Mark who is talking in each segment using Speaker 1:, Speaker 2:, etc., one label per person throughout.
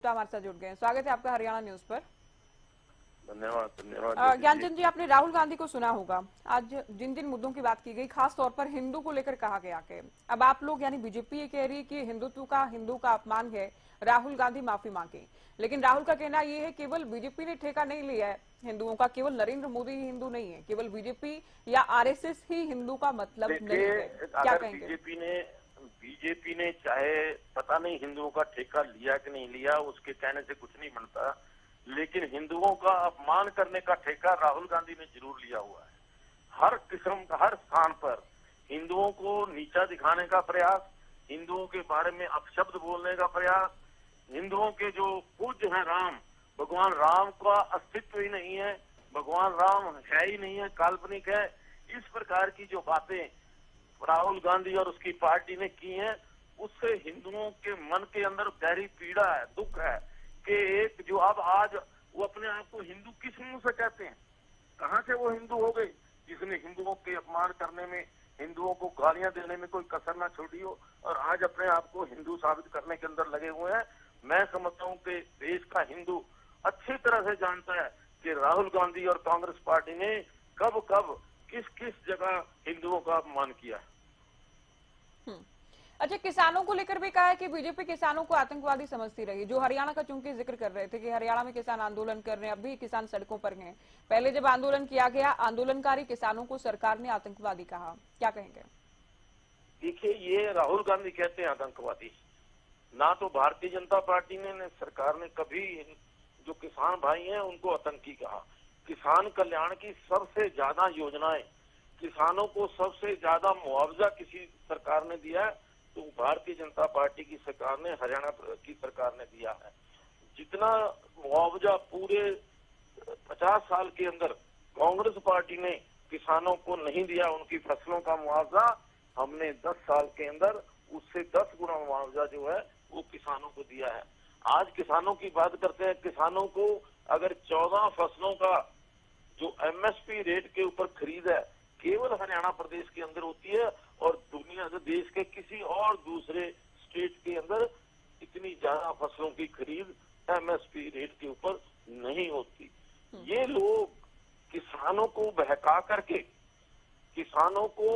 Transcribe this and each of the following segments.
Speaker 1: गुप्ता हमारे साथ जुड़ गए हैं। स्वागत है आपका हरियाणा न्यूज पर।
Speaker 2: धन्यवाद धन्यवाद।
Speaker 1: ज्ञानचंद जी, आपने राहुल गांधी को सुना होगा। आज जिन जिन मुद्दों की बात की गई, खास तौर पर हिंदू को लेकर कहा गया कि अब आप लोग यानी बीजेपी ये कह रही है कि हिंदू का अपमान है, राहुल गांधी माफी मांगे। लेकिन राहुल का कहना यह है केवल बीजेपी ने ठेका नहीं लिया है हिंदुओं का, केवल नरेंद्र मोदी ही हिंदू नहीं है, केवल बीजेपी या आरएसएस ही हिंदू का मतलब नहीं है। क्या कहेंगे?
Speaker 2: बीजेपी ने चाहे पता नहीं हिंदुओं का ठेका लिया कि नहीं लिया, उसके कहने से कुछ नहीं बनता, लेकिन हिंदुओं का अपमान करने का ठेका राहुल गांधी ने जरूर लिया हुआ है। हर किस्म का, हर स्थान पर हिंदुओं को नीचा दिखाने का प्रयास, हिंदुओं के बारे में अपशब्द बोलने का प्रयास, हिंदुओं के जो पूज्य हैं राम, भगवान राम का अस्तित्व ही नहीं है, भगवान राम है ही नहीं है, काल्पनिक है, इस प्रकार की जो बातें राहुल गांधी और उसकी पार्टी ने की हैं, उससे हिंदुओं के मन के अंदर गहरी पीड़ा है, दुख है कि एक जो अब आज वो अपने आप को हिंदू किस मुंह से कहते हैं, कहां से वो हिंदू हो गए जिसने हिंदुओं के अपमान करने में, हिंदुओं को गालियां देने में कोई कसर ना छोड़ी हो, और आज अपने आप को हिंदू साबित करने के अंदर लगे हुए हैं। मैं समझता हूं कि देश का हिंदू अच्छी तरह से जानता है कि राहुल गांधी और कांग्रेस पार्टी ने कब कब किस किस जगह हिंदुओं का अपमान किया।
Speaker 1: अच्छा, किसानों को लेकर भी कहा है कि बीजेपी किसानों को आतंकवादी समझती रही, जो हरियाणा का चूंकि जिक्र कर रहे थे कि हरियाणा में किसान आंदोलन कर रहे हैं, अभी किसान सड़कों पर हैं। पहले जब आंदोलन किया गया, आंदोलनकारी किसानों को सरकार ने आतंकवादी कहा। क्या कहेंगे?
Speaker 2: देखिए, ये राहुल गांधी कहते हैं आतंकवादी, ना तो भारतीय जनता पार्टी ने सरकार ने कभी जो किसान भाई हैं उनको आतंकी कहा। किसान कल्याण की सबसे ज्यादा योजनाएं, किसानों को सबसे ज्यादा मुआवजा किसी सरकार ने दिया है तो भारतीय जनता पार्टी की सरकार ने, हरियाणा की सरकार ने दिया है। जितना मुआवजा पूरे 50 साल के अंदर कांग्रेस पार्टी ने किसानों को नहीं दिया, उनकी फसलों का मुआवजा, हमने 10 साल के अंदर उससे 10 गुना मुआवजा जो है वो किसानों को दिया है। आज किसानों की बात करते हैं, किसानों को अगर 14 फसलों का जो एमएसपी रेट के ऊपर खरीद है केवल हरियाणा प्रदेश के अंदर होती है, और दुनिया से देश के किसी और दूसरे स्टेट के अंदर इतनी ज्यादा फसलों की खरीद एमएसपी रेट के ऊपर नहीं होती। ये लोग किसानों को बहका करके किसानों को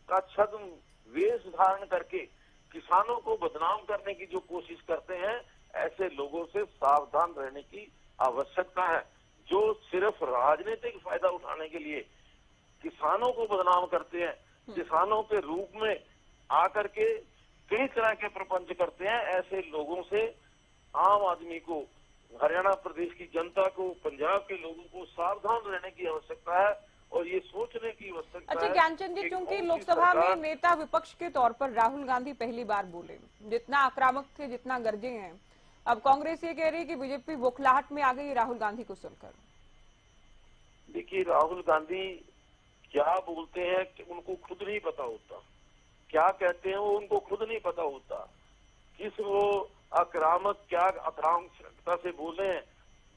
Speaker 2: का छद्म वेश धारण करके किसानों को बदनाम करने की जो कोशिश करते हैं, ऐसे लोगों से सावधान रहने की आवश्यकता है, जो सिर्फ राजनीतिक फायदा उठाने के लिए किसानों को बदनाम करते हैं, किसानों के रूप में आकर के कई तरह के प्रपंच करते हैं। ऐसे लोगों से आम आदमी को, हरियाणा प्रदेश की जनता को, पंजाब के लोगों को सावधान रहने की आवश्यकता है और ये सोचने की आवश्यकता है।
Speaker 1: अच्छा ज्ञानचंद जी, क्योंकि लोकसभा में नेता विपक्ष के तौर पर राहुल गांधी पहली बार बोले, जितना आक्रामक थे, जितना गरजे हैं, अब कांग्रेस ये कह रही है कि बीजेपी बौखलाहट में आ गई राहुल गांधी को सुनकर।
Speaker 2: देखिए, राहुल गांधी क्या बोलते हैं कि उनको खुद नहीं पता होता, क्या कहते हैं वो उनको खुद नहीं पता होता, किस वो आक्रामक क्या आक्रामकता से बोले हैं।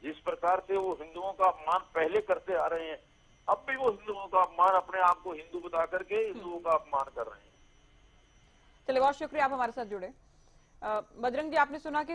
Speaker 2: जिस प्रकार से वो हिंदुओं का अपमान पहले करते आ रहे हैं, अब भी वो हिंदुओं का अपमान, अपने आप को हिंदू बता करके हिंदुओं का अपमान कर रहे हैं।
Speaker 1: चलिए, बहुत शुक्रिया आप हमारे साथ जुड़े। बजरंग जी, आपने सुना कि